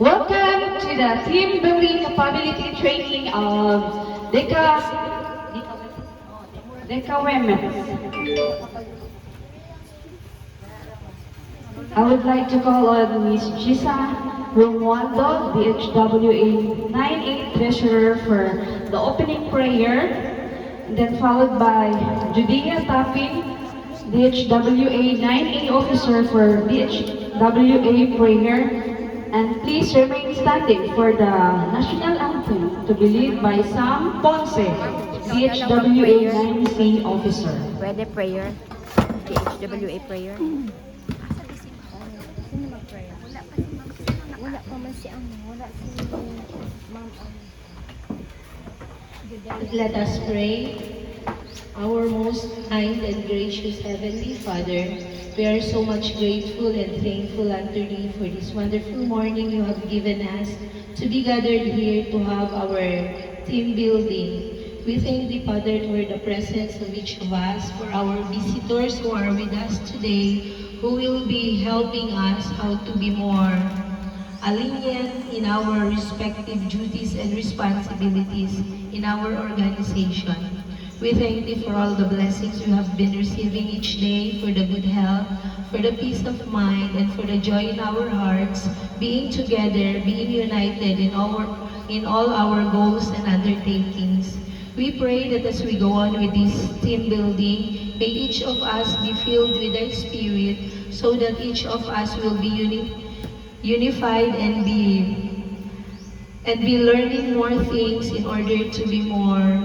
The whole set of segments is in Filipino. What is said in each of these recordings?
Welcome to the team building capability training of Deca Women. I would like to call on Ms. Gisa Romualdo, DHWA 9A Treasurer for the opening prayer, and then followed by Judea Tapin, DHWA 9A Officer for DHWA prayer. And please remain standing for the national anthem to be led by Sam Ponce, DHWA 9C Officer. Pwede prayer. DHWA prayer. Sino mag-prayer? Wala pa man si wala si Ma'am. Let us pray. Our most kind and gracious Heavenly Father, we are so much grateful and thankful unto Thee for this wonderful morning You have given us to be gathered here to have our team building. We thank Thee, Father, for the presence of each of us, for our visitors who are with us today, who will be helping us how to be more aligned in our respective duties and responsibilities in our organization. We thank Thee for all the blessings we have been receiving each day, for the good health, for the peace of mind, and for the joy in our hearts, being together, being united in all our goals and undertakings. We pray that as we go on with this team building, may each of us be filled with Thy Spirit, so that each of us will be unified and be learning more things in order to be more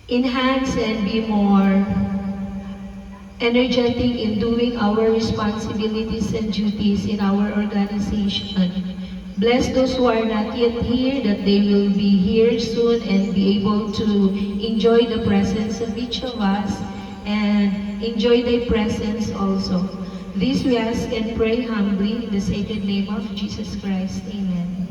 enhanced and be more energetic in doing our responsibilities and duties in our organization. Bless those who are not yet here, that they will be here soon and be able to enjoy the presence of each of us and enjoy Thy presence also. This we ask and pray humbly in the sacred name of Jesus Christ. Amen.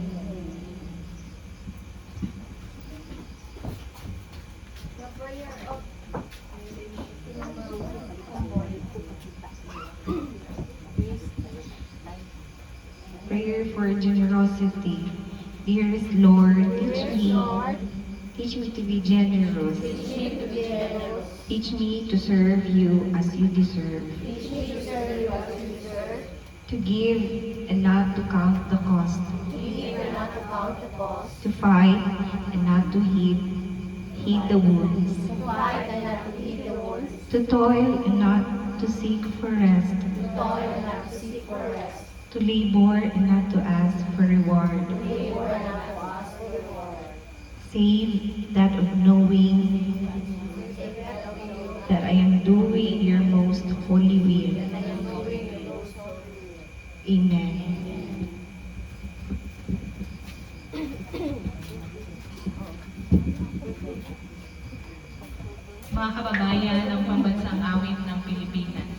Prayer for generosity. Dearest Lord, teach me to be generous. Teach me to serve You as You deserve. To give and not to count the cost. To fight and not to heed the wounds. To toil and not to seek for rest. To labor and not to ask for reward. Save that of knowing that I am doing Your most holy will. Amen. Mga kababayan ng pambansang awit ng Pilipinas.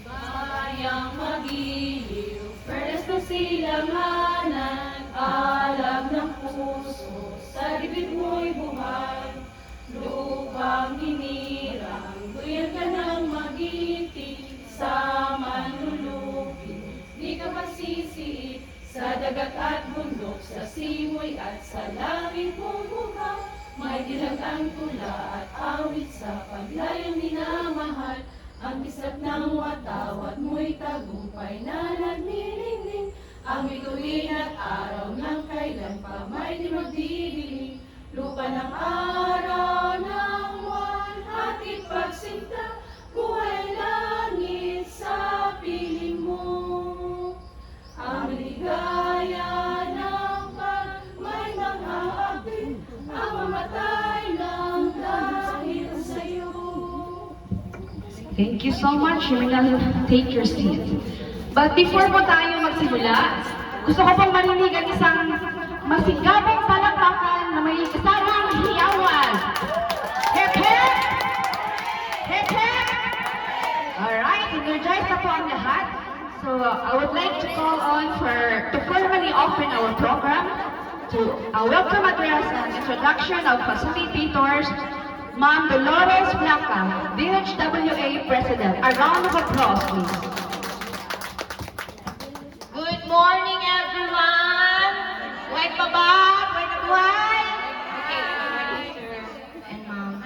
Bayang magiliw, perlas na silanganan, alam ng puso, sa dibdib mo'y buhay. Lupang hinirang, duyan ka ng magiting, sa manlulupin, di ka masisiit, sa dagat at bundok, sa simoy at sa langit mong buhay. May dilag ang tula at awit sa paglayang minamahal. Ang kisap ng watawat mo'y tagumpay na nagnilingling. Ang bituin at araw ng kailan pa may di magdidilim. Lupa ng araw ng buwan, hatid pagsinta, buhay langit sa piling mo. Ang ligaya ng pag may mga abin, ang mamatay ng dahil sa'yo. Thank you so much. You may now take your seat. But before po tayo magsimula, gusto ko pong marinig ang isang masigabong palakpakan na may kasamang hiyawan. Hip hip! Hip hip! Alright, energize na po ang lahat. So I would like to call on to formally open our program to a welcome address and introduction. introduction of facilitators, Ma'am Dolores Blanca, DHWA President. A round of applause, please. Good morning, everyone! Buhay pa ba? Buhay na buhay? Okay, good morning, sir and ma'am.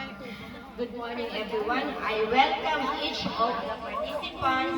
Good morning, everyone. I welcome each of the participants